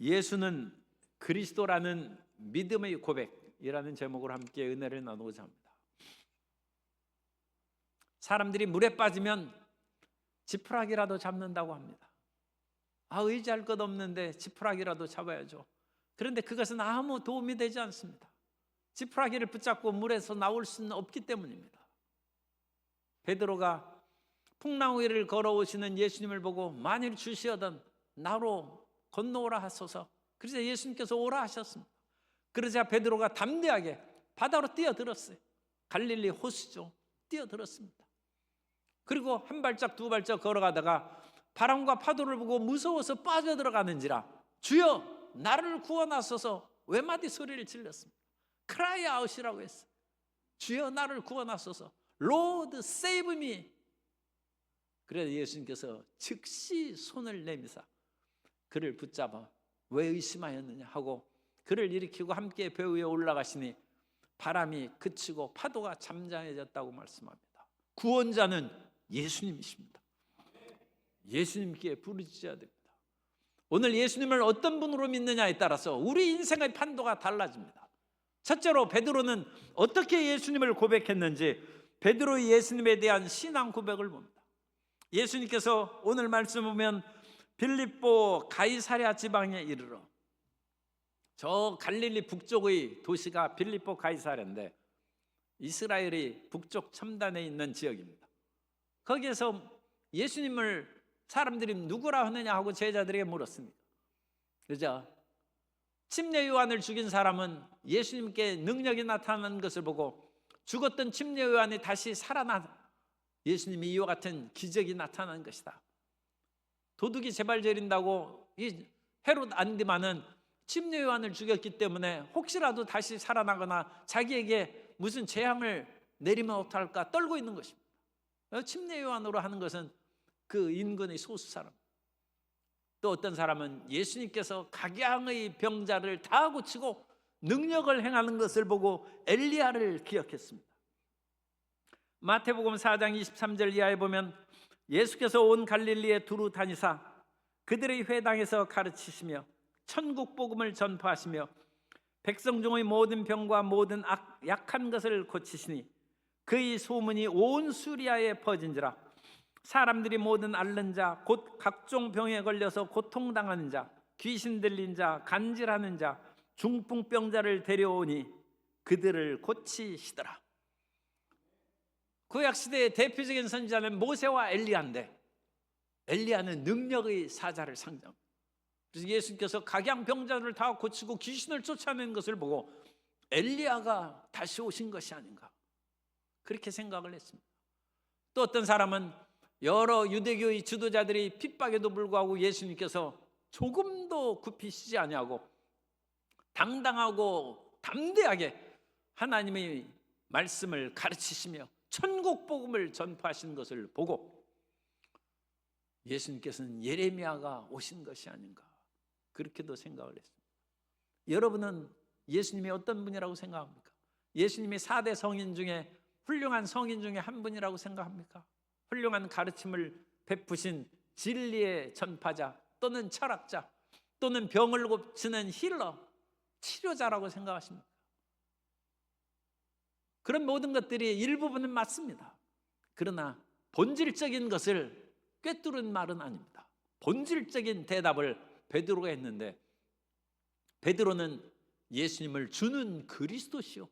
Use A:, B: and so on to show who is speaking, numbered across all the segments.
A: 예수는 그리스도라는 믿음의 고백이라는 제목으로 함께 은혜를 나누고자 합니다. 사람들이 물에 빠지면 지푸라기라도 잡는다고 합니다. 의지할 것 없는데 지푸라기라도 잡아야죠. 그런데 그것은 아무 도움이 되지 않습니다. 지푸라기를 붙잡고 물에서 나올 수는 없기 때문입니다. 베드로가 풍랑 위를 걸어오시는 예수님을 보고 만일 주시어던 나로 건너오라 하소서. 그래서 예수님께서 오라 하셨습니다. 그러자 베드로가 담대하게 바다로 뛰어들었어요. 갈릴리 호수죠. 뛰어들었습니다. 그리고 한 발짝 두 발짝 걸어가다가 바람과 파도를 보고 무서워서 빠져들어가는지라 주여 나를 구원하소서 외마디 소리를 질렀습니다. 크라이 아웃이라고 했어요. 주여 나를 구원하소서. Lord save me. 그래서 예수님께서 즉시 손을 내미사 그를 붙잡아 왜 의심하였느냐 하고 그를 일으키고 함께 배 위에 올라가시니 바람이 그치고 파도가 잠잠해졌다고 말씀합니다. 구원자는 예수님이십니다. 예수님께 부르짖어야 됩니다. 오늘 예수님을 어떤 분으로 믿느냐에 따라서 우리 인생의 판도가 달라집니다. 첫째로 베드로는 어떻게 예수님을 고백했는지 베드로의 예수님에 대한 신앙 고백을 봅니다. 예수님께서 오늘 말씀 보면 빌립보 가이사랴 지방에 이르러, 저 갈릴리 북쪽의 도시가 빌립보 가이사랴인데 이스라엘의 북쪽 첨단에 있는 지역입니다. 거기에서 예수님을 사람들이 누구라 하느냐 하고 제자들에게 물었습니다. 그죠? 침례 요한을 죽인 사람은 예수님께 능력이 나타나는 것을 보고 죽었던 침례 요한이 다시 살아나 예수님이 이와 같은 기적이 나타난 것이다. 도둑이 제발 저린다고 이 헤롯 안디만은 침례 요한을 죽였기 때문에 혹시라도 다시 살아나거나 자기에게 무슨 재앙을 내리면 어떡할까 떨고 있는 것입니다. 침례 요한으로 하는 것은 그 인근의 소수 사람. 또 어떤 사람은 예수님께서 각양의 병자를 다 고치고 능력을 행하는 것을 보고 엘리야를 기억했습니다. 마태복음 4장 23절 이하에 보면 예수께서 온 갈릴리에 두루 다니사 그들의 회당에서 가르치시며 천국 복음을 전파하시며 백성 중의 모든 병과 모든 약한 것을 고치시니 그의 소문이 온 수리아에 퍼진지라. 사람들이 모든 앓는 자 곧 각종 병에 걸려서 고통당하는 자 귀신 들린 자 간질하는 자 중풍병자를 데려오니 그들을 고치시더라. 구약시대의 대표적인 선지자는 모세와 엘리야인데 엘리야는 능력의 사자를 상징합니다. 그래서 예수님께서 각양병자를 다 고치고 귀신을 쫓아내는 것을 보고 엘리야가 다시 오신 것이 아닌가 그렇게 생각을 했습니다. 또 어떤 사람은 여러 유대교의 지도자들이 핍박에도 불구하고 예수님께서 조금도 굽히시지 아니하고 당당하고 담대하게 하나님의 말씀을 가르치시며 천국 복음을 전파하시는 것을 보고 예수님께서는 예레미야가 오신 것이 아닌가 그렇게도 생각을 했습니다. 여러분은 예수님이 어떤 분이라고 생각합니까? 예수님이 4대 성인 중에 훌륭한 성인 중에 한 분이라고 생각합니까? 훌륭한 가르침을 베푸신 진리의 전파자 또는 철학자 또는 병을 고치는 힐러, 치료자라고 생각하십니까? 그런 모든 것들이 일부분은 맞습니다. 그러나 본질적인 것을 꿰뚫은 말은 아닙니다. 본질적인 대답을 베드로가 했는데 베드로는 예수님을 주는 그리스도시요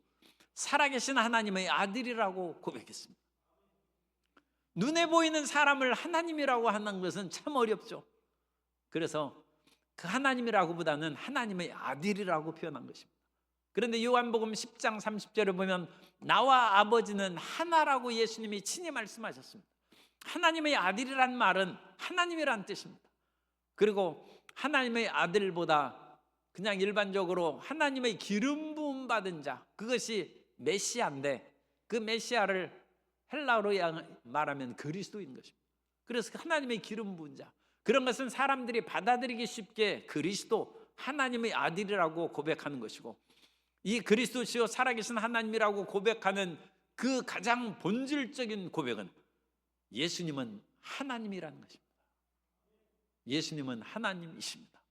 A: 살아계신 하나님의 아들이라고 고백했습니다. 눈에 보이는 사람을 하나님이라고 하는 것은 참 어렵죠. 그래서 그 하나님이라고보다는 하나님의 아들이라고 표현한 것입니다. 그런데 요한복음 10장 30절을 보면 나와 아버지는 하나라고 예수님이 친히 말씀하셨습니다. 하나님의 아들이란 말은 하나님이란 뜻입니다. 그리고 하나님의 아들보다 그냥 일반적으로 하나님의 기름 부음 받은 자 그것이 메시아인데 그 메시아를 헬라어로 말하면 그리스도인 것입니다. 그래서 하나님의 기름 부은 자 그런 것은 사람들이 받아들이기 쉽게 그리스도 하나님의 아들이라고 고백하는 것이고 이 그리스도시요 살아계신 하나님이라고 고백하는 그 가장 본질적인 고백은 예수님은 하나님이라는 것입니다. 예수님은 하나님이십니다.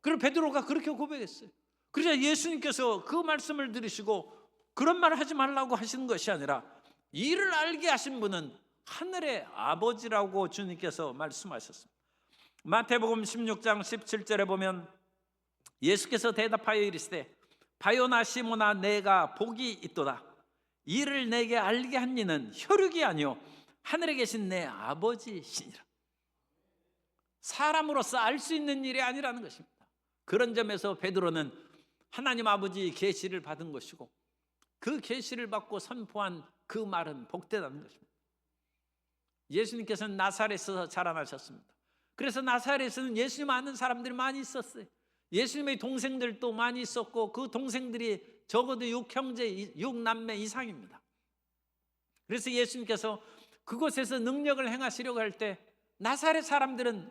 A: 그리고 베드로가 그렇게 고백했어요. 그러자 예수님께서 그 말씀을 들으시고 그런 말 하지 말라고 하시는 것이 아니라 이를 알게 하신 분은 하늘의 아버지라고 주님께서 말씀하셨습니다. 마태복음 16장 17절에 보면 예수께서 대답하여 이르시되 바요나 시모나 내가 복이 있도다. 이를 내게 알게 한 이는 혈육이 아니요 하늘에 계신 내 아버지시니라. 사람으로서 알 수 있는 일이 아니라는 것입니다. 그런 점에서 베드로는 하나님 아버지의 계시를 받은 것이고 그 계시를 받고 선포한 그 말은 복되다는 것입니다. 예수님께서는 나사렛에서 자라나셨습니다. 그래서 나사렛에는 예수님 아는 사람들이 많이 있었어요. 예수님의 동생들도 많이 있었고 그 동생들이 적어도 6형제, 6남매 이상입니다. 그래서 예수님께서 그곳에서 능력을 행하시려고 할 때 나사렛 사람들은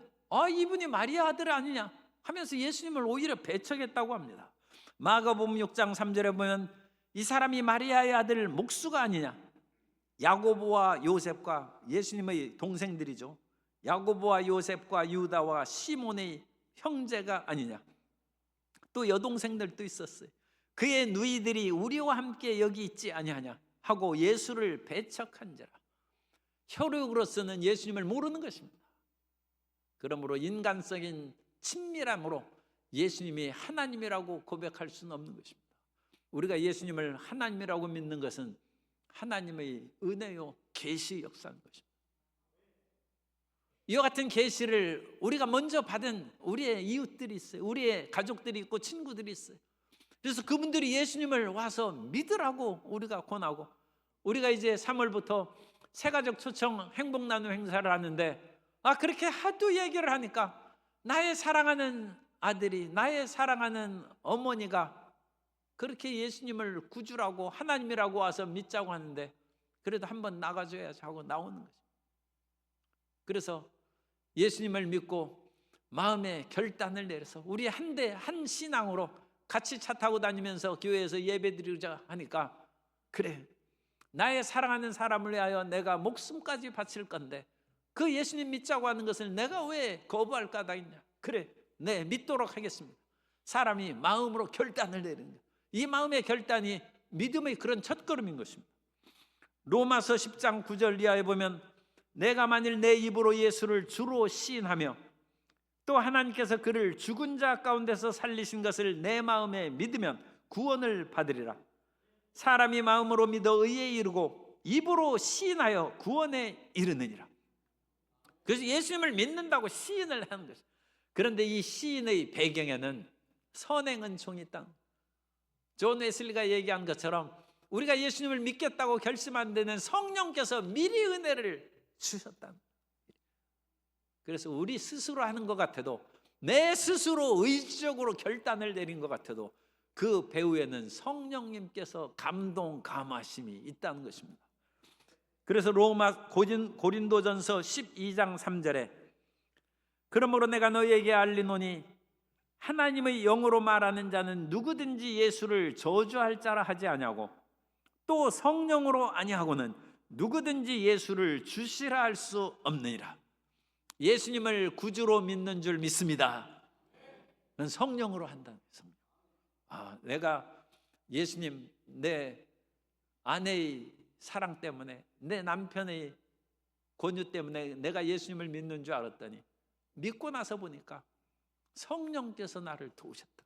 A: 이분이 마리아 아들 아니냐 하면서 예수님을 오히려 배척했다고 합니다. 마가복음 6장 3절에 보면 이 사람이 마리아의 아들 목수가 아니냐, 야고보와 요셉과 예수님의 동생들이죠. 야고보와 요셉과 유다와 시몬의 형제가 아니냐. 또 여동생들도 있었어요. 그의 누이들이 우리와 함께 여기 있지 아니하냐 하고 예수를 배척한지라. 혈육으로서는 예수님을 모르는 것입니다. 그러므로 인간적인 친밀함으로 예수님이 하나님이라고 고백할 수는 없는 것입니다. 우리가 예수님을 하나님이라고 믿는 것은 하나님의 은혜요 계시 역사인 것입니다. 이와 같은 계시를 우리가 먼저 받은 우리의 이웃들이 있어요. 우리의 가족들이 있고 친구들이 있어요. 그래서 그분들이 예수님을 와서 믿으라고 우리가 권하고, 우리가 이제 3월부터 새가족 초청 행복 나눔 행사를 하는데 그렇게 하도 얘기를 하니까 나의 사랑하는 아들이, 나의 사랑하는 어머니가 그렇게 예수님을 구주라고 하나님이라고 와서 믿자고 하는데 그래도 한번 나가줘야지 하고 나오는 거죠. 그래서 예수님을 믿고 마음의 결단을 내려서 우리 한 신앙으로 같이 차 타고 다니면서 교회에서 예배드리자 하니까, 그래 나의 사랑하는 사람을 위하여 내가 목숨까지 바칠 건데 그 예수님 믿자고 하는 것을 내가 왜 거부할 까닭 있냐. 그래 네 믿도록 하겠습니다. 사람이 마음으로 결단을 내리는 거예요. 이 마음의 결단이 믿음의 그런 첫걸음인 것입니다. 로마서 10장 9절 이하에 보면 내가 만일 내 입으로 예수를 주로 시인하며 또 하나님께서 그를 죽은 자 가운데서 살리신 것을 내 마음에 믿으면 구원을 받으리라. 사람이 마음으로 믿어 의에 이르고 입으로 시인하여 구원에 이르느니라. 그래서 예수님을 믿는다고 시인을 하는 것입니다. 그런데 이 시인의 배경에는 선행은 종이 있다. 존 웨슬리가 얘기한 것처럼 우리가 예수님을 믿겠다고 결심한 데는 성령께서 미리 은혜를 주셨다. 그래서 우리 스스로 하는 것 같아도, 내 스스로 의지적으로 결단을 내린 것 같아도 그 배후에는 성령님께서 감동, 감화심이 있다는 것입니다. 그래서 고린도전서 12장 3절에 그러므로 내가 너희에게 알리노니 하나님의 영으로 말하는 자는 누구든지 예수를 저주할 자라 하지 아니하고 또 성령으로 아니하고는 누구든지 예수를 주시라 할 수 없느니라. 예수님을 구주로 믿는 줄 믿습니다. 그건 성령으로 한다는 거예요. 내가 예수님, 내 아내의 사랑 때문에, 내 남편의 권유 때문에 내가 예수님을 믿는 줄 알았더니 믿고 나서 보니까 성령께서 나를 도우셨다.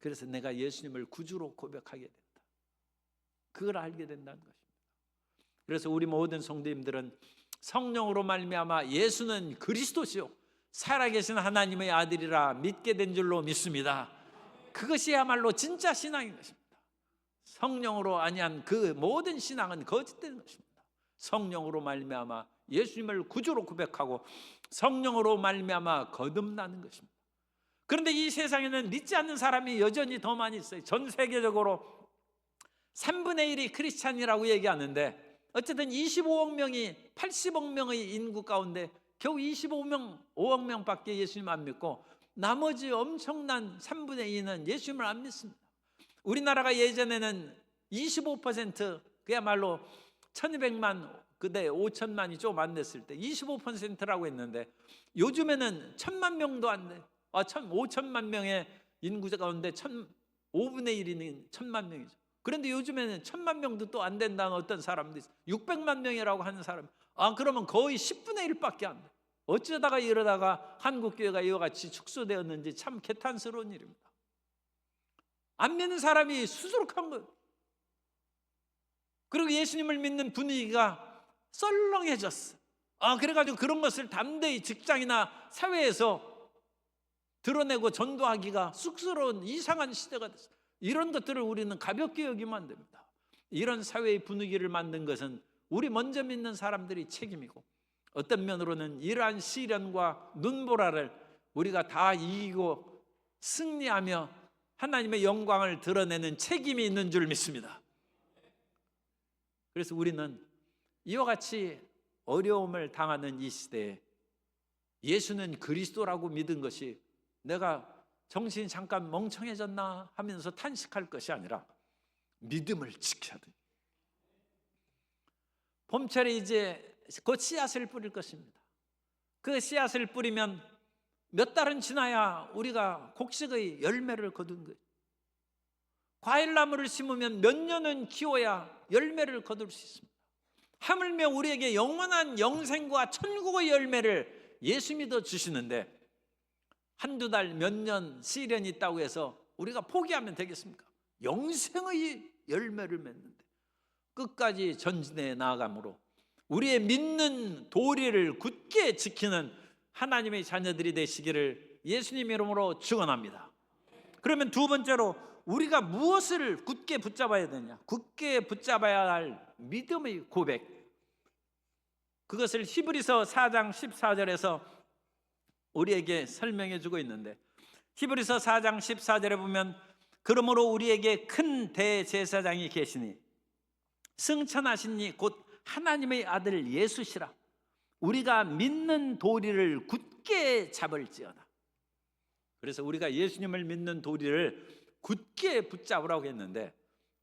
A: 그래서 내가 예수님을 구주로 고백하게 된다. 그걸 알게 된다는 것입니다. 그래서 우리 모든 성도님들은 성령으로 말미암아 예수는 그리스도시요 살아계신 하나님의 아들이라 믿게 된 줄로 믿습니다. 그것이야말로 진짜 신앙인 것입니다. 성령으로 아니한 그 모든 신앙은 거짓된 것입니다. 성령으로 말미암아 예수님을 구주로 고백하고 성령으로 말미암아 거듭나는 것입니다. 그런데 이 세상에는 믿지 않는 사람이 여전히 더 많이 있어요. 전 세계적으로 3분의 1이 크리스찬이라고 얘기하는데 어쨌든 25억 명이 80억 명의 인구 가운데 겨우 5억 명밖에 예수님 안 믿고 나머지 엄청난 3분의 2는 예수님을 안 믿습니다. 우리나라가 예전에는 25% 그야말로 1200만 그때 5천만이 좀 안 됐을 때 25%라고 했는데 요즘에는 1000만 명도 안 돼. 5천만 명의 인구자 가운데 5분의 1이 1,000만 명이죠. 그런데 요즘에는 1,000만 명도 또 안 된다는 어떤 사람도 있어요. 600만 명이라고 하는 사람. 그러면 거의 10분의 1밖에 안 돼. 어쩌다가 이러다가 한국교회가 이와 같이 축소되었는지 참 개탄스러운 일입니다. 안 믿는 사람이 수두룩한 거예요. 그리고 예수님을 믿는 분위기가 썰렁해졌어. 그래가지고 그런 것을 담대히 직장이나 사회에서 드러내고 전도하기가 쑥스러운 이상한 시대가 됐어요. 이런 것들을 우리는 가볍게 여기면 안 됩니다. 이런 사회의 분위기를 만든 것은 우리 먼저 믿는 사람들이 책임이고, 어떤 면으로는 이러한 시련과 눈보라를 우리가 다 이기고 승리하며 하나님의 영광을 드러내는 책임이 있는 줄 믿습니다. 그래서 우리는 이와 같이 어려움을 당하는 이 시대에 예수는 그리스도라고 믿은 것이 내가 정신이 잠깐 멍청해졌나 하면서 탄식할 것이 아니라 믿음을 지켜야 돼. 봄철에 이제 곧 씨앗을 뿌릴 것입니다. 그 씨앗을 뿌리면 몇 달은 지나야 우리가 곡식의 열매를 거둔 거예요. 과일나무를 심으면 몇 년은 키워야 열매를 거둘 수 있습니다. 하물며 우리에게 영원한 영생과 천국의 열매를 예수 믿어 주시는데 한두 달, 몇 년 시련이 있다고 해서 우리가 포기하면 되겠습니까? 영생의 열매를 맺는데 끝까지 전진해 나아감으로 우리의 믿는 도리를 굳게 지키는 하나님의 자녀들이 되시기를 예수님 이름으로 축원합니다. 그러면 두 번째로 우리가 무엇을 굳게 붙잡아야 되냐? 굳게 붙잡아야 할 믿음의 고백. 그것을 히브리서 4장 14절에서 우리에게 설명해 주고 있는데, 히브리서 4장 14절에 보면 그러므로 우리에게 큰 대제사장이 계시니 승천하신 이 곧 하나님의 아들 예수시라. 우리가 믿는 도리를 굳게 잡을지어다. 그래서 우리가 예수님을 믿는 도리를 굳게 붙잡으라고 했는데,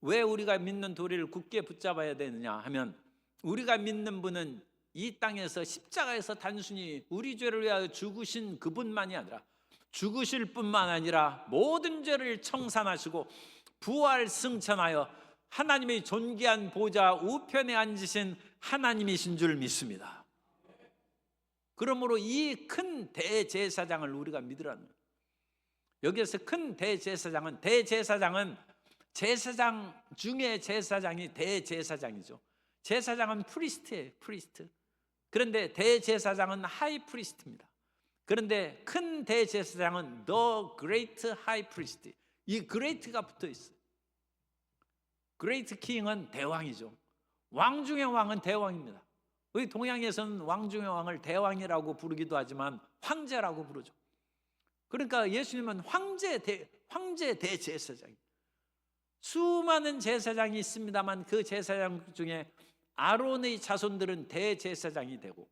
A: 왜 우리가 믿는 도리를 굳게 붙잡아야 되느냐 하면, 우리가 믿는 분은 이 땅에서 십자가에서 단순히 우리 죄를 위하여 죽으신 그분만이 아니라, 죽으실 뿐만 아니라 모든 죄를 청산하시고 부활 승천하여 하나님의 존귀한 보좌 우편에 앉으신 하나님이신 줄 믿습니다. 그러므로 이 큰 대제사장을 우리가 믿으라는 거예요. 여기에서 큰 대제사장은 제사장 중에 제사장이 대제사장이죠. 제사장은 프리스트예요, 프리스트. 그런데 대제사장은 하이 프리스트입니다. 그런데 큰 대제사장은 The Great High Priest. 이 Great가 붙어 있어요. Great King은 대왕이죠. 왕 중의 왕은 대왕입니다. 우리 동양에서는 왕 중의 왕을 대왕이라고 부르기도 하지만 황제라고 부르죠. 그러니까 예수님은 황제 대제사장이에요. 수많은 제사장이 있습니다만 그 제사장 중에 아론의 자손들은 대제사장이 되고,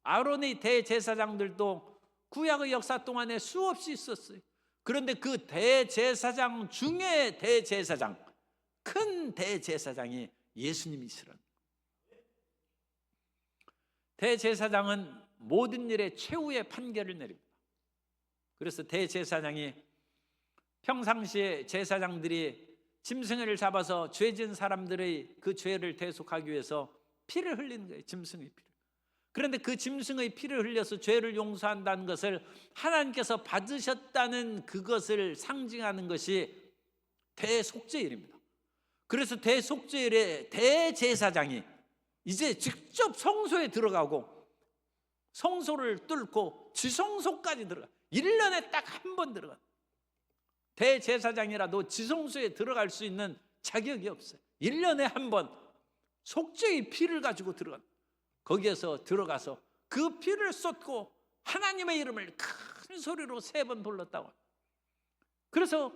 A: 아론의 대제사장들도 구약의 역사 동안에 수없이 있었어요. 그런데 그 대제사장 중에 대제사장, 큰 대제사장이 예수님이시라는 거예요. 대제사장은 모든 일에 최후의 판결을 내립니다. 그래서 대제사장이 평상시에 제사장들이 짐승을 잡아서 죄진 사람들의 그 죄를 대속하기 위해서 피를 흘리는 거예요. 짐승의 피를. 그런데 그 짐승의 피를 흘려서 죄를 용서한다는 것을 하나님께서 받으셨다는 그것을 상징하는 것이 대속죄일입니다. 그래서 대속죄일에 대제사장이 이제 직접 성소에 들어가고 성소를 뚫고 지성소까지 들어가. 1년에 딱 한 번 들어가. 대제사장이라도 지성소에 들어갈 수 있는 자격이 없어요. 1년에 한 번 속죄의 피를 가지고 들어가. 거기에서 들어가서 그 피를 쏟고 하나님의 이름을 큰 소리로 3번 불렀다고. 그래서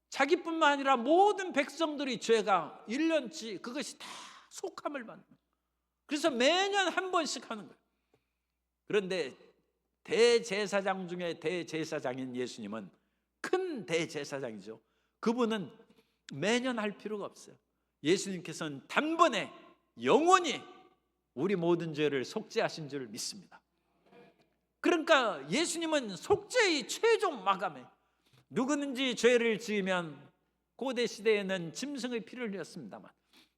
A: 자기뿐만 아니라 모든 백성들이 죄가 1년치 그것이 다 속함을 받는 거예요. 그래서 매년 한 번씩 하는 거예요. 그런데 대제사장 중에 대제사장인 예수님은 큰 대제사장이죠. 그분은 매년 할 필요가 없어요. 예수님께서는 단번에 영원히 우리 모든 죄를 속죄하신 줄 믿습니다. 그러니까 예수님은 속죄의 최종 마감에 누구든지 죄를 지으면 고대 시대에는 짐승의 피를 흘렸습니다만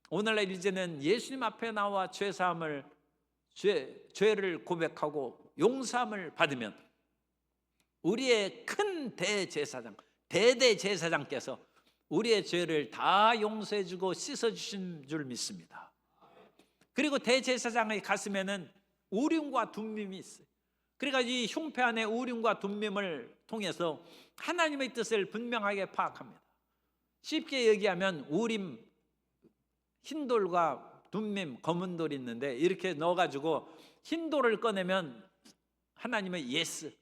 A: 오늘날 이제는 예수님 앞에 나와 죄를 고백하고 용서함을 받으면 우리의 큰 대제사장, 대대제사장께서 우리의 죄를 다 용서해주고 씻어주신 줄 믿습니다. 그리고 대제사장의 가슴에는 우림과 둠밈이 있어요. 그러니까 이 흉패 안에 우림과 둠밈을 통해서 하나님의 뜻을 분명하게 파악합니다. 쉽게 얘기하면 우림, 흰돌과 둠밈, 검은 돌이 있는데 이렇게 넣어가지고 흰돌을 꺼내면 하나님의 예스,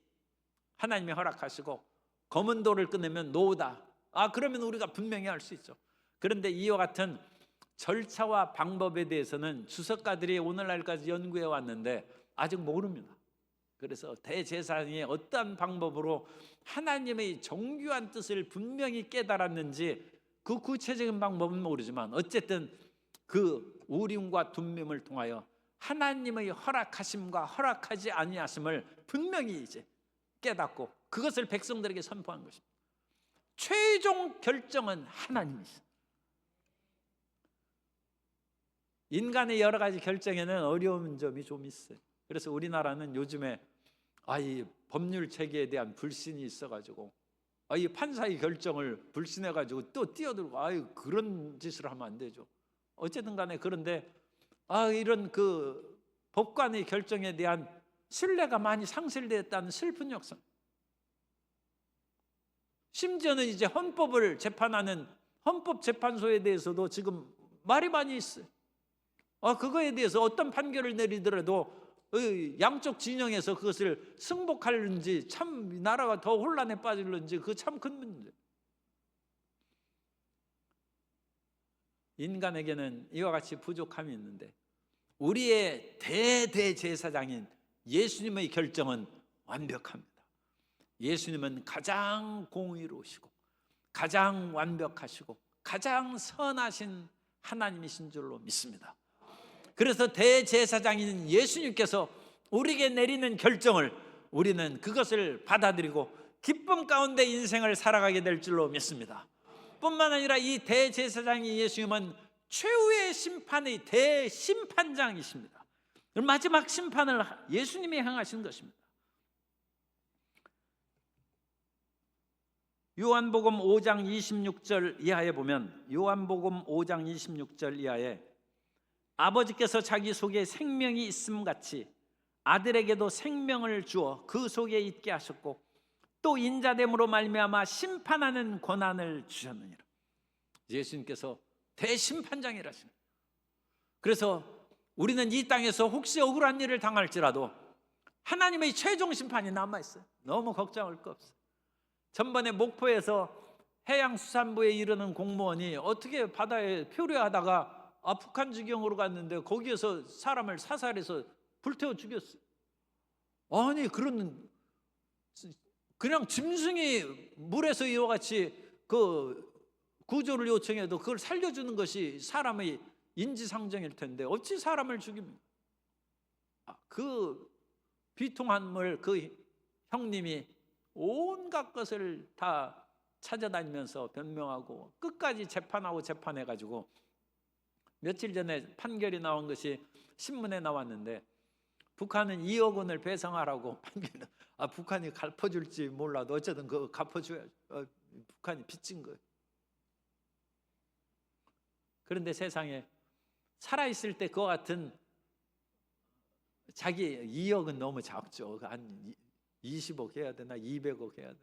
A: 하나님이 허락하시고 검은 돌을 꺼내면 노다. 그러면 우리가 분명히 알 수 있죠. 그런데 이와 같은 절차와 방법에 대해서는 주석가들이 오늘날까지 연구해 왔는데 아직 모릅니다. 그래서 대제사장이 어떠한 방법으로 하나님의 정교한 뜻을 분명히 깨달았는지 그 구체적인 방법은 모르지만 어쨌든 그 우림과 둠밈을 통하여 하나님의 허락하심과 허락하지 아니하심을 분명히 이제 깨닫고 그것을 백성들에게 선포한 것입니다. 최종 결정은 하나님이십니다. 인간의 여러 가지 결정에는 어려운 점이 좀 있어요. 그래서 우리나라는 요즘에 이 법률 체계에 대한 불신이 있어가지고 이 판사의 결정을 불신해가지고 또 뛰어들고 그런 짓을 하면 안 되죠. 어쨌든 간에 그런데 이런 그 법관의 결정에 대한 신뢰가 많이 상실되었다는 슬픈 역사. 심지어는 이제 헌법을 재판하는 헌법재판소에 대해서도 지금 말이 많이 있어요. 그거에 대해서 어떤 판결을 내리더라도 양쪽 진영에서 그것을 승복하는지 참 나라가 더 혼란에 빠질는지 그 참 큰 문제. 인간에게는 이와 같이 부족함이 있는데 우리의 대대제사장인 예수님의 결정은 완벽합니다. 예수님은 가장 공의로우시고 가장 완벽하시고 가장 선하신 하나님이신 줄로 믿습니다. 그래서 대제사장인 예수님께서 우리에게 내리는 결정을 우리는 그것을 받아들이고 기쁨 가운데 인생을 살아가게 될 줄로 믿습니다. 뿐만 아니라 이 대제사장인 예수님은 최후의 심판의 대심판장이십니다. 마지막 심판을 예수님이 행하신 것입니다. 요한복음 5장 26절 이하에 보면 요한복음 5장 26절 이하에 아버지께서 자기 속에 생명이 있음 같이 아들에게도 생명을 주어 그 속에 있게 하셨고 또 인자됨으로 말미암아 심판하는 권한을 주셨느니라. 예수님께서 대심판장이라십니다. 그래서 우리는 이 땅에서 혹시 억울한 일을 당할지라도 하나님의 최종 심판이 남아있어요. 너무 걱정할 거 없어요. 전번에 목포에서 해양수산부에 이르는 공무원이 어떻게 바다에 표류하다가 북한 지경으로 갔는데 거기에서 사람을 사살해서 불태워 죽였어요. 아니 그냥 짐승이 물에서 이와 같이 그 구조를 요청해도 그걸 살려주는 것이 사람의 인지상정일 텐데 어찌 사람을 죽입니까? 그 비통한 그 형님이 온갖 것을 다 찾아다니면서 변명하고 끝까지 재판해가지고 며칠 전에 판결이 나온 것이 신문에 나왔는데 북한은 2억 원을 배상하라고 판결을 북한이 갚아줄지 몰라도 어쨌든 그거 갚아줘야죠. 북한이 빚진 거예요. 그런데 세상에 살아있을 때 그와 같은 자기 2억은 너무 작죠. 한 20억 해야 되나 200억 해야 되나.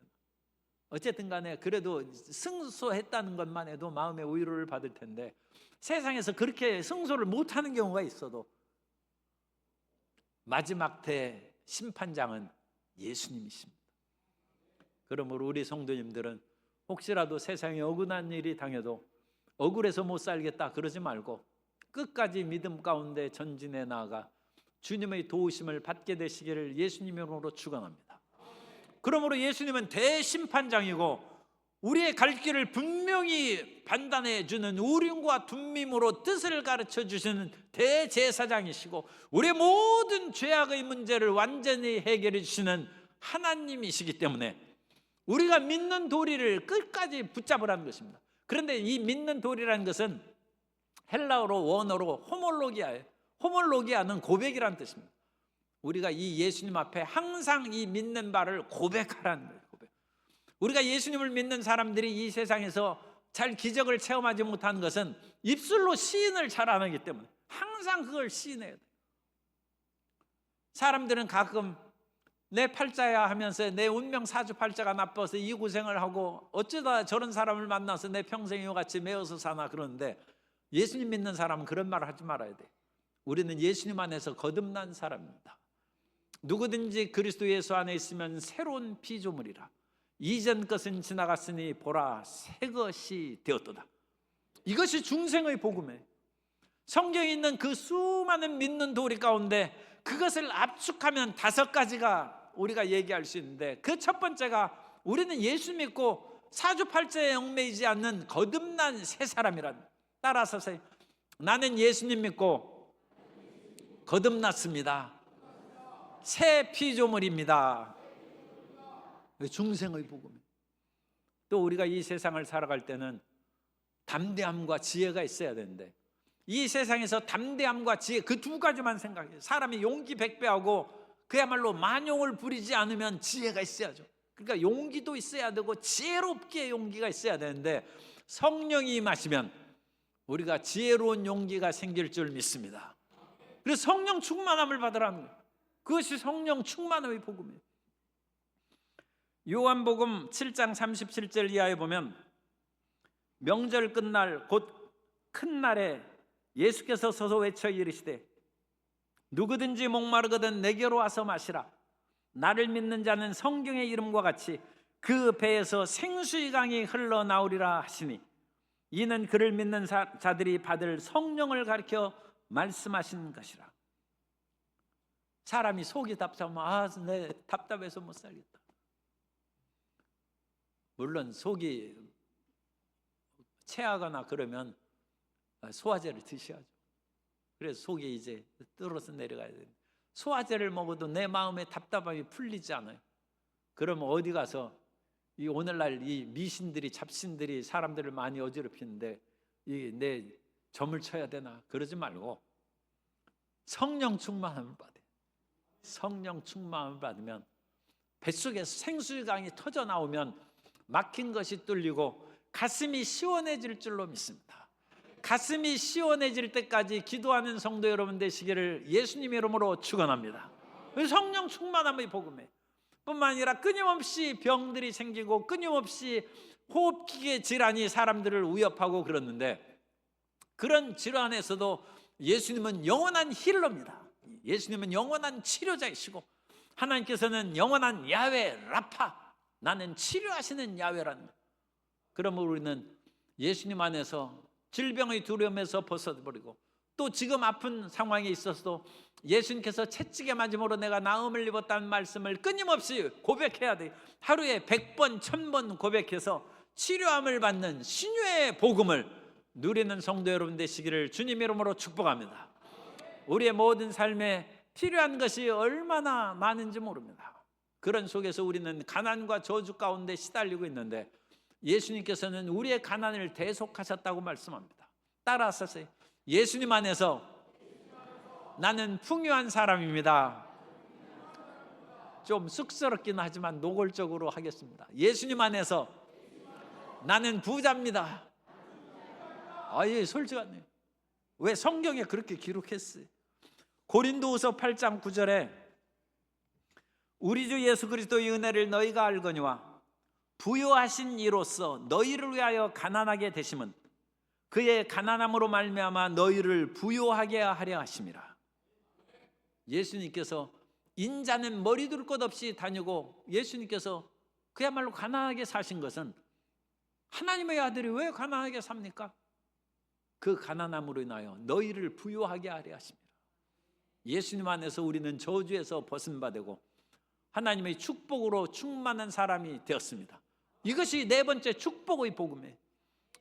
A: 어쨌든 간에 그래도 승소했다는 것만 해도 마음의 위로를 받을 텐데 세상에서 그렇게 승소를 못하는 경우가 있어도 마지막 대 심판장은 예수님이십니다. 그러므로 우리 성도님들은 혹시라도 세상에 억울한 일이 당해도 억울해서 못 살겠다 그러지 말고 끝까지 믿음 가운데 전진해 나아가 주님의 도우심을 받게 되시기를 예수님 이름으로 축원합니다. 그러므로 예수님은 대심판장이고 우리의 갈 길을 분명히 판단해 주는 우림과 둠밈으로 뜻을 가르쳐 주시는 대제사장이시고 우리의 모든 죄악의 문제를 완전히 해결해 주시는 하나님이시기 때문에 우리가 믿는 도리를 끝까지 붙잡으라는 것입니다. 그런데 이 믿는 도리라는 것은 헬라어로 원어로 호몰로기아예요. 호몰로기아는 고백이라는 뜻입니다. 우리가 이 예수님 앞에 항상 이 믿는 바를 고백하라는 거예요. 고백. 우리가 예수님을 믿는 사람들이 이 세상에서 잘 기적을 체험하지 못하는 것은 입술로 시인을 잘 안 하기 때문에 항상 그걸 시인해야 돼요. 사람들은 가끔 내 팔자야 하면서 내 운명 사주팔자가 나빠서 이 고생을 하고 어쩌다 저런 사람을 만나서 내 평생 이와 같이 매어서 사나 그러는데 예수님 믿는 사람은 그런 말을 하지 말아야 돼. 우리는 예수님 안에서 거듭난 사람입니다. 누구든지 그리스도 예수 안에 있으면 새로운 피조물이라. 이전 것은 지나갔으니 보라 새 것이 되었도다. 이것이 중생의 복음이에요. 성경에 있는 그 수많은 믿는 도리 가운데 그것을 압축하면 5가지가 우리가 얘기할 수 있는데 그 첫 번째가 우리는 예수 믿고 사주팔자에 얽매이지 않는 거듭난 새 사람이란. 따라서 나는 예수님 믿고 거듭났습니다. 새 피조물입니다. 중생의 복음이에요. 또 우리가 이 세상을 살아갈 때는 담대함과 지혜가 있어야 되는데 이 세상에서 담대함과 지혜 그 2가지만 생각해요. 사람이 용기 100배하고 그야말로 만용을 부리지 않으면 지혜가 있어야죠. 그러니까 용기도 있어야 되고 지혜롭게 용기가 있어야 되는데 성령이 임하시면 우리가 지혜로운 용기가 생길 줄 믿습니다. 그래서 성령 충만함을 받으라는 거예요. 그것이 성령 충만함의 복음이에요. 요한복음 7장 37절 이하에 보면 명절 끝날 곧 큰 날에 예수께서 서서 외쳐 이르시되 누구든지 목마르거든 내게로 와서 마시라. 나를 믿는 자는 성경의 이름과 같이 그 배에서 생수의 강이 흘러나오리라 하시니 이는 그를 믿는 자들이 받을 성령을 가리켜 말씀하신 것이라. 사람이 속이 답답하면 내 답답해서 못 살겠다. 물론 속이 체하거나 그러면 소화제를 드셔야죠. 그래서 속이 이제 떨어서 내려가야 돼요. 소화제를 먹어도 내 마음의 답답함이 풀리지 않아요. 그러면 어디 가서 이 오늘날 이 미신들이 잡신들이 사람들을 많이 어지럽히는데 내 점을 쳐야 되나 그러지 말고 성령 충만함을 받아요. 성령 충만함을 받으면 뱃속에서 생수의 강이 터져 나오면 막힌 것이 뚫리고 가슴이 시원해질 줄로 믿습니다. 가슴이 시원해질 때까지 기도하는 성도 여러분 되시기를 예수님 이름으로 축원합니다. 성령 충만함의 복음에 뿐만 아니라 끊임없이 병들이 생기고 끊임없이 호흡기계 질환이 사람들을 위협하고 그러는데 그런 질환에서도 예수님은 영원한 힐러입니다. 예수님은 영원한 치료자이시고 하나님께서는 영원한 야훼 라파, 나는 치료하시는 야훼라는 거예요. 그러면 우리는 예수님 안에서 질병의 두려움에서 벗어버리고 또 지금 아픈 상황에 있어서도 예수님께서 채찍에 맞음으로 내가 나음을 입었다는 말씀을 끊임없이 고백해야 돼요. 하루에 100번, 1000번 고백해서 치료함을 받는 신유의 복음을 누리는 성도 여러분 되시기를 주님 이름으로 축복합니다. 우리의 모든 삶에 필요한 것이 얼마나 많은지 모릅니다. 그런 속에서 우리는 가난과 저주 가운데 시달리고 있는데 예수님께서는 우리의 가난을 대속하셨다고 말씀합니다. 따라서 예수님 안에서 나는 풍요한 사람입니다. 좀 쑥스럽긴 하지만 노골적으로 하겠습니다. 예수님 안에서 나는 부자입니다. 예, 솔직하네요. 왜 성경에 그렇게 기록했어요? 고린도후서 8장 9절에 우리 주 예수 그리스도의 은혜를 너희가 알거니와 부요하신 이로써 너희를 위하여 가난하게 되심은 그의 가난함으로 말미암아 너희를 부요하게 하려 하심이라. 예수님께서 인자는 머리 둘 것 없이 다니고 예수님께서 그야말로 가난하게 사신 것은 하나님의 아들이 왜 가난하게 삽니까? 그 가난함으로 인하여 너희를 부요하게 하려 하십니다. 예수님 안에서 우리는 저주에서 벗은 바 되고 하나님의 축복으로 충만한 사람이 되었습니다. 이것이 네 번째 축복의 복음이에요.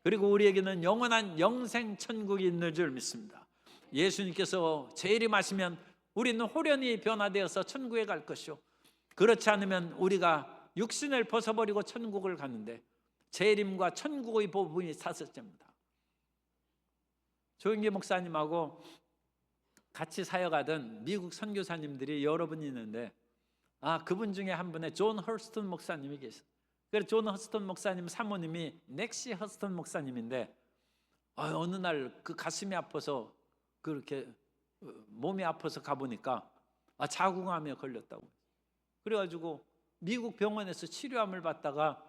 A: 그리고 우리에게는 영원한 영생 천국이 있는 줄 믿습니다. 예수님께서 재림하시면 우리는 홀연히 변화되어서 천국에 갈 것이요, 그렇지 않으면 우리가 육신을 벗어버리고 천국을 가는데 재림과 천국의 복음이 사슬째입니다. 조영기 목사님하고 같이 사역하던 미국 선교사님들이 여러 분 있는데, 그분 중에 한 분의 존 허스턴 목사님이 계세요. 그래서 존 허스턴 목사님 사모님이 넥시 허스턴 목사님인데, 어느 날 그 가슴이 아파서 그렇게 몸이 아파서 가보니까 자궁암에 걸렸다고. 그래가지고 미국 병원에서 치료함을 받다가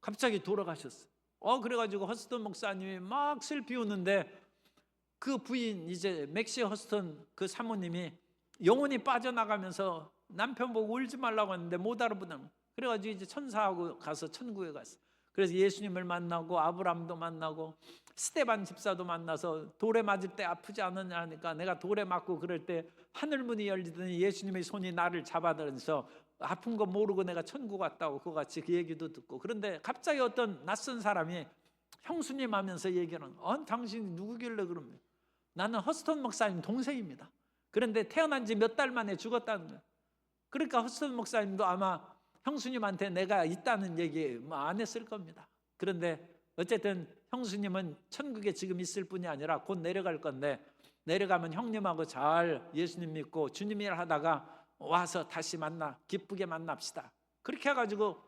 A: 갑자기 돌아가셨어요. 그래가지고 허스턴 목사님이 막 슬피 우는데, 그 부인 이제 맥시 허스턴 그 사모님이 영혼이 빠져나가면서 남편 보고 울지 말라고 하는데 못 알아보는. 그래가지고 이제 천사하고 가서 천국에 갔어. 그래서 예수님을 만나고 아브라함도 만나고 스데반 집사도 만나서 돌에 맞을 때 아프지 않느냐 하니까 내가 돌에 맞고 그럴 때 하늘문이 열리더니 예수님의 손이 나를 잡아들면서 아픈 거 모르고 내가 천국 갔다고 그거 같이 그 얘기도 듣고. 그런데 갑자기 어떤 낯선 사람이 형수님 하면서 얘기하는, 당신이 누구길래 그러면, 나는 허스턴 목사님 동생입니다. 그런데 태어난 지 몇 달 만에 죽었다는 거예요. 그러니까 허스턴 목사님도 아마 형수님한테 내가 있다는 얘기 안 했을 겁니다. 그런데 어쨌든 형수님은 천국에 지금 있을 뿐이 아니라 곧 내려갈 건데, 내려가면 형님하고 잘 예수님 믿고 주님이라 하다가 와서 다시 기쁘게 만납시다. 그렇게 해가지고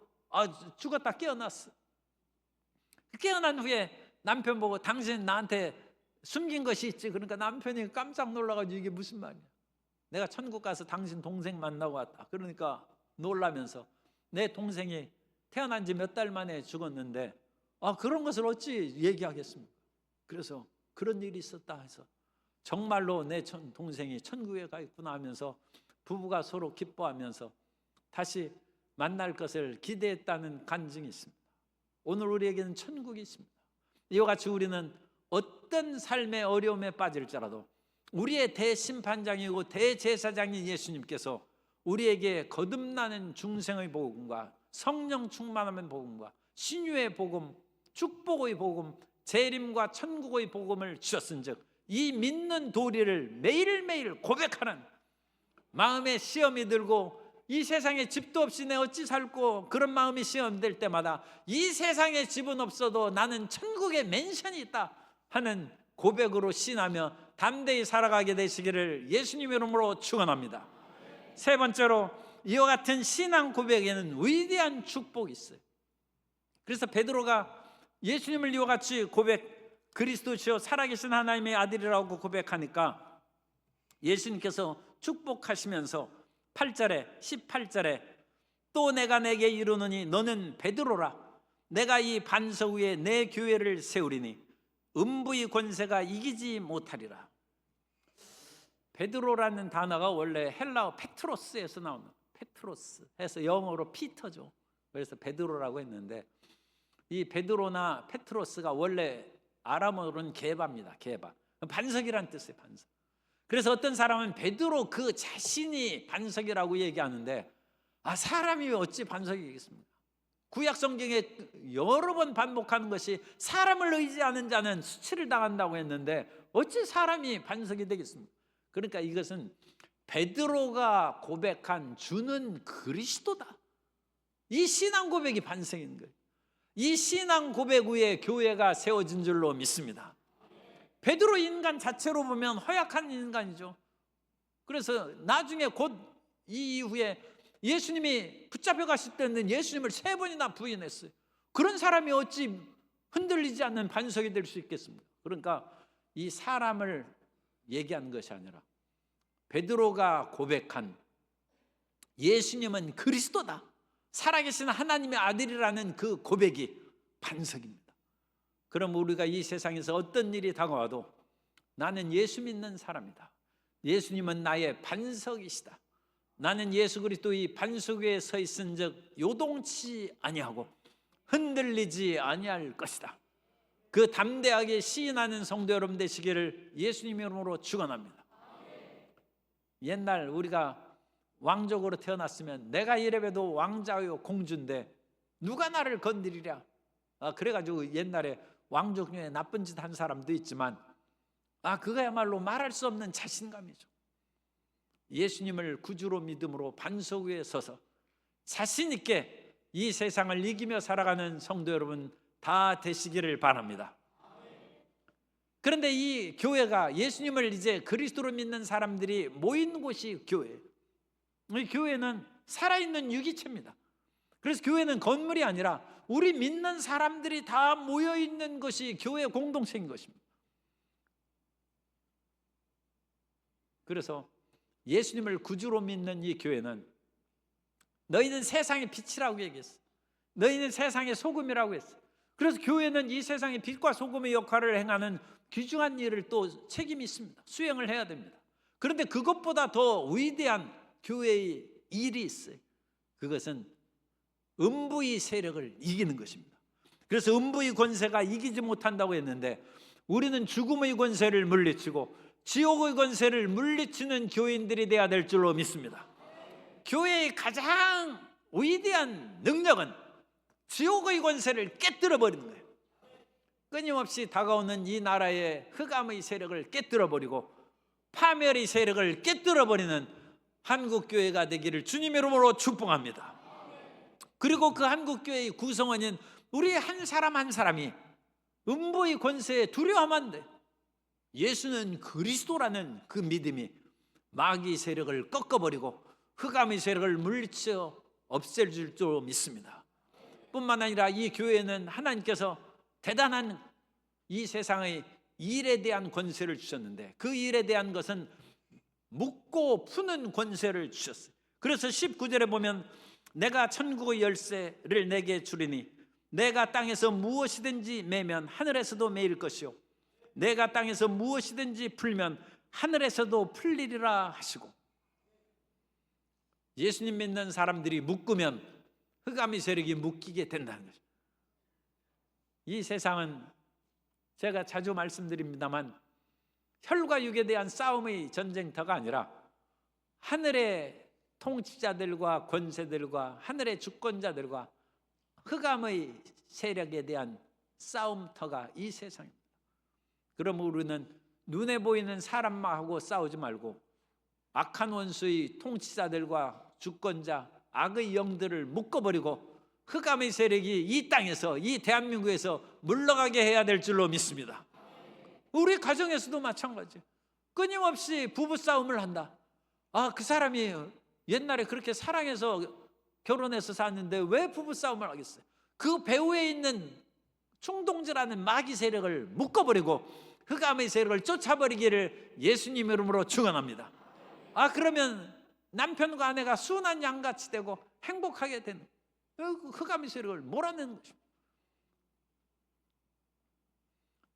A: 죽었다 깨어났어. 깨어난 후에 남편 보고 당신 나한테 숨긴 것이 있지. 그러니까 남편이 깜짝 놀라가지고 이게 무슨 말이야, 내가 천국 가서 당신 동생 만나고 왔다. 그러니까 놀라면서 내 동생이 태어난 지 몇 달 만에 죽었는데 그런 것을 어찌 얘기하겠습니까? 그래서 그런 일이 있었다 해서 정말로 내 동생이 천국에 가 있구나 하면서 부부가 서로 기뻐하면서 다시 만날 것을 기대했다는 간증이 있습니다. 오늘 우리에게는 천국이 있습니다. 이와 같이 우리는 어떤 삶의 어려움에 빠질지라도 우리의 대심판장이고 대제사장인 예수님께서 우리에게 거듭나는 중생의 복음과 성령 충만함의 복음과 신유의 복음, 축복의 복음, 재림과 천국의 복음을 주셨은즉 이 믿는 도리를 매일매일 고백하는 마음에 시험이 들고 이 세상에 집도 없이 내 어찌 살고 그런 마음이 시험될 때마다 이 세상에 집은 없어도 나는 천국에 맨션이 있다 하는 고백으로 신하며 담대히 살아가게 되시기를 예수님 이름으로 축원합니다. 세 번째로 이와 같은 신앙 고백에는 위대한 축복이 있어요. 그래서 베드로가 예수님을 이와 같이 그리스도시요 살아계신 하나님의 아들이라고 고백하니까 예수님께서 축복하시면서 18절에 또 내가 내게 이르노니 너는 베드로라. 내가 이 반석 위에 내 교회를 세우리니 음부의 권세가 이기지 못하리라. 베드로라는 단어가 원래 헬라어 페트로스에서 나오는, 페트로스 해서 영어로 피터죠. 그래서 베드로라고 했는데 이 베드로나 페트로스가 원래 아람어로는 게바입니다. 게바. 반석이란 뜻이에요. 반석. 그래서 어떤 사람은 베드로 그 자신이 반석이라고 얘기하는데 사람이 어찌 반석이겠습니까? 구약 성경에 여러 번 반복하는 것이 사람을 의지하는 자는 수치를 당한다고 했는데 어찌 사람이 반석이 되겠습니까? 그러니까 이것은 베드로가 고백한 주는 그리스도다. 이 신앙 고백이 반석인 거예요. 이 신앙 고백 위에 교회가 세워진 줄로 믿습니다. 베드로 인간 자체로 보면 허약한 인간이죠. 그래서 나중에 곧 이 이후에 예수님이 붙잡혀 가실 때는 예수님을 3번이나 부인했어요. 그런 사람이 어찌 흔들리지 않는 반석이 될 수 있겠습니까? 그러니까 이 사람을 얘기하는 것이 아니라 베드로가 고백한 예수님은 그리스도다, 살아계신 하나님의 아들이라는 그 고백이 반석입니다. 그럼 우리가 이 세상에서 어떤 일이 다가와도 나는 예수 믿는 사람이다, 예수님은 나의 반석이시다, 나는 예수 그리스도의 반석 위에 서 있은즉 요동치 아니하고 흔들리지 아니할 것이다. 그 담대하게 시인하는 성도 여러분 되시기를 예수님 이름으로 축원합니다. 옛날 우리가 왕족으로 태어났으면 내가 이래봬도 왕자요 공주인데 누가 나를 건드리랴. 그래가지고 옛날에 왕족 중에 나쁜 짓 한 사람도 있지만 그거야말로 말할 수 없는 자신감이죠. 예수님을 구주로 믿음으로 반석 위에 서서 자신 있게 이 세상을 이기며 살아가는 성도 여러분 다 되시기를 바랍니다. 그런데 이 교회가 예수님을 이제 그리스도로 믿는 사람들이 모인 곳이 교회예요. 이 교회는 살아있는 유기체입니다. 그래서 교회는 건물이 아니라 우리 믿는 사람들이 다 모여있는 것이 교회 공동체인 것입니다. 그래서 예수님을 구주로 믿는 이 교회는 너희는 세상의 빛이라고 얘기했어. 너희는 세상의 소금이라고 했어. 그래서 교회는 이 세상의 빛과 소금의 역할을 행하는 귀중한 일을 또 책임이 있습니다. 수행을 해야 됩니다. 그런데 그것보다 더 위대한 교회의 일이 있어요. 그것은 음부의 세력을 이기는 것입니다. 그래서 음부의 권세가 이기지 못한다고 했는데 우리는 죽음의 권세를 물리치고 지옥의 권세를 물리치는 교인들이 되어야 될 줄로 믿습니다. 교회의 가장 위대한 능력은 지옥의 권세를 깨뜨려 버리는 거예요. 끊임없이 다가오는 이 나라의 흑암의 세력을 깨뜨려 버리고 파멸의 세력을 깨뜨려 버리는 한국교회가 되기를 주님의 이름으로 축복합니다. 그리고 그 한국교회의 구성원인 우리 한 사람 한 사람이 음부의 권세에 두려워하면 안 돼. 예수는 그리스도라는 그 믿음이 마귀의 세력을 꺾어버리고 흑암의 세력을 물리쳐 없앨 줄 믿습니다. 뿐만 아니라 이 교회는 하나님께서 대단한 이 세상의 일에 대한 권세를 주셨는데 그 일에 대한 것은 묶고 푸는 권세를 주셨어요. 그래서 19절에 보면 내가 천국의 열쇠를 내게 주리니 내가 땅에서 무엇이든지 매면 하늘에서도 매일 것이요 내가 땅에서 무엇이든지 풀면 하늘에서도 풀리리라 하시고, 예수님 믿는 사람들이 묶으면 흑암의 세력이 묶이게 된다는 거죠. 이 세상은 제가 자주 말씀드립니다만 혈과 육에 대한 싸움의 전쟁터가 아니라 하늘의 통치자들과 권세들과 하늘의 주권자들과 흑암의 세력에 대한 싸움터가 이 세상입니다. 그러면 우리는 눈에 보이는 사람하고 싸우지 말고 악한 원수의 통치자들과 주권자, 악의 영들을 묶어버리고 흑암의 세력이 이 땅에서, 이 대한민국에서 물러가게 해야 될 줄로 믿습니다. 우리 가정에서도 마찬가지예요. 끊임없이 부부싸움을 한다. 그 사람이 옛날에 그렇게 사랑해서 결혼해서 샀는데 왜 부부싸움을 하겠어요? 그 배후에 있는 충동질하는 마귀 세력을 묶어버리고 흑암의 세력을 쫓아버리기를 예수님 이름으로 축원합니다. 그러면 남편과 아내가 순한 양같이 되고 행복하게 되는 흑암의 세력을 몰아내는 것입니다.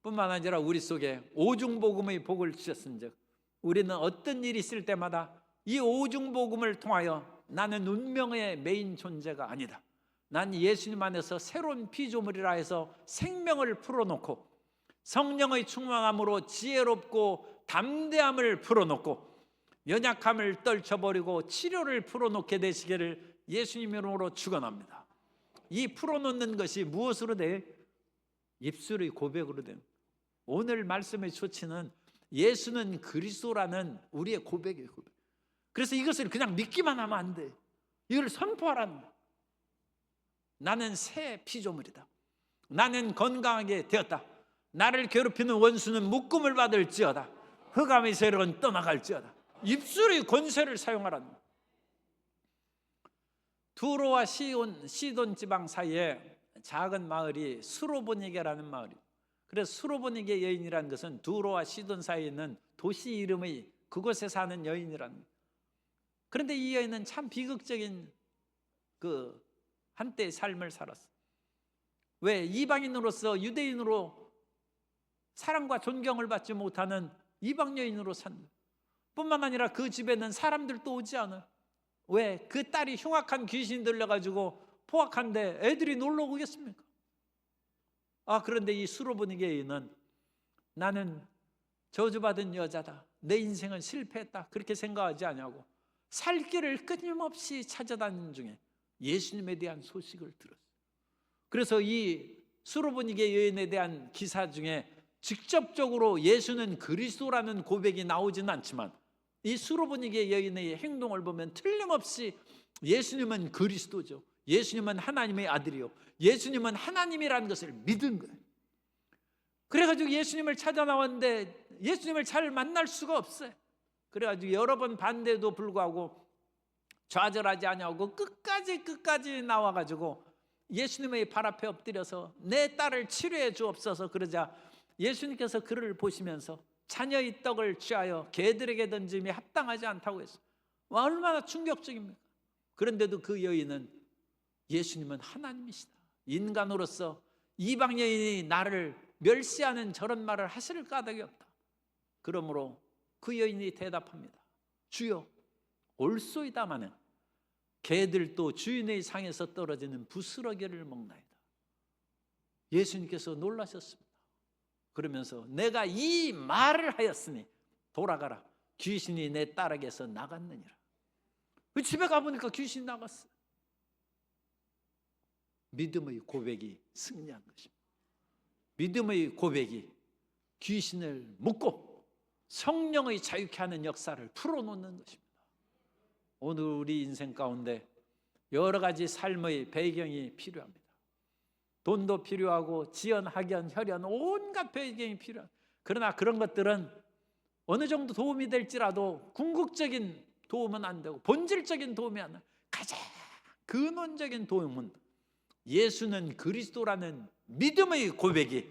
A: 뿐만 아니라 우리 속에 오중복음의 복을 주셨은즉 우리는 어떤 일이 있을 때마다 이 오중복음을 통하여 나는 운명의 메인 존재가 아니다, 난 예수님 안에서 새로운 피조물이라 해서 생명을 풀어놓고 성령의 충만함으로 지혜롭고 담대함을 풀어놓고 연약함을 떨쳐버리고 치료를 풀어놓게 되시기를 예수님 이름으로 축원합니다. 이 풀어놓는 것이 무엇으로 돼? 입술의 고백으로 된. 오늘 말씀의 초치는 예수는 그리스도라는 우리의 고백이에요. 고백. 그래서 이것을 그냥 믿기만 하면 안 돼. 이걸 선포하라는 거야. 나는 새 피조물이다. 나는 건강하게 되었다. 나를 괴롭히는 원수는 묶음을 받을지어다. 흑암의 세력은 떠나갈지어다. 입술의 권세를 사용하라는 거야. 두로와 시돈 지방 사이에 작은 마을이 수로보니게라는 마을이에요. 그래서 수로보니게 여인이라는 것은 두로와 시돈 사이에 있는 도시 이름의 그곳에 사는 여인이라는 거예요. 그런데 이 여인은 참 비극적인 그 한때의 삶을 살았어요. 왜? 이방인으로서 유대인으로 사랑과 존경을 받지 못하는 이방 여인으로 산. 뿐만 아니라 그 집에는 사람들도 오지 않아요. 왜? 그 딸이 흉악한 귀신이 들려가지고 포악한데 애들이 놀러 오겠습니까? 그런데 이 수로보니게 여인은 나는 저주받은 여자다, 내 인생은 실패했다, 그렇게 생각하지 않냐고 살 길을 끊임없이 찾아다니는 중에 예수님에 대한 소식을 들었어요. 그래서 이 수로보니게 여인에 대한 기사 중에 직접적으로 예수는 그리스도라는 고백이 나오지는 않지만 이 수로보니게 여인의 행동을 보면 틀림없이 예수님은 그리스도죠. 예수님은 하나님의 아들이요, 예수님은 하나님이라는 것을 믿은 거예요. 그래가지고 예수님을 찾아 나왔는데 예수님을 잘 만날 수가 없어요. 그래가지고 여러 번 반대도 불구하고 좌절하지 아니하고 끝까지 나와가지고 예수님의 발 앞에 엎드려서 내 딸을 치료해 주옵소서 그러자 예수님께서 그를 보시면서 자녀의 떡을 취하여 개들에게 던짐이 합당하지 않다고 했어요. 얼마나 충격적입니까? 그런데도 그 여인은 예수님은 하나님이시다, 인간으로서 이방 여인이 나를 멸시하는 저런 말을 하실 까닭이 없다. 그러므로 그 여인이 대답합니다. 주여, 올소이다마는 개들도 주인의 상에서 떨어지는 부스러기를 먹나이다. 예수님께서 놀라셨습니다. 그러면서 내가 이 말을 하였으니 돌아가라, 귀신이 내 딸에게서 나갔느니라. 집에 가보니까 귀신이 나갔어요. 믿음의 고백이 승리한 것입니다. 믿음의 고백이 귀신을 묶고 성령의 자유케 하는 역사를 풀어놓는 것입니다. 오늘 우리 인생 가운데 여러 가지 삶의 배경이 필요합니다. 돈도 필요하고 지연, 학연, 혈연 온갖 배경이 필요합니다. 그러나 그런 것들은 어느 정도 도움이 될지라도 궁극적인 도움은 안 되고 본질적인 도움이 안 돼요. 가장 근원적인 도움은 예수는 그리스도라는 믿음의 고백이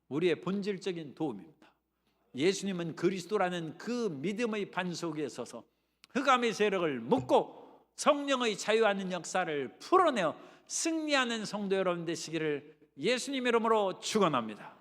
A: 우리의 본질적인 도움입니다. 예수님은 그리스도라는 그 믿음의 반석 위에 서서 흑암의 세력을 묶고 성령의 자유하는 역사를 풀어내어 승리하는 성도 여러분 되시기를 예수님 이름으로 축원합니다.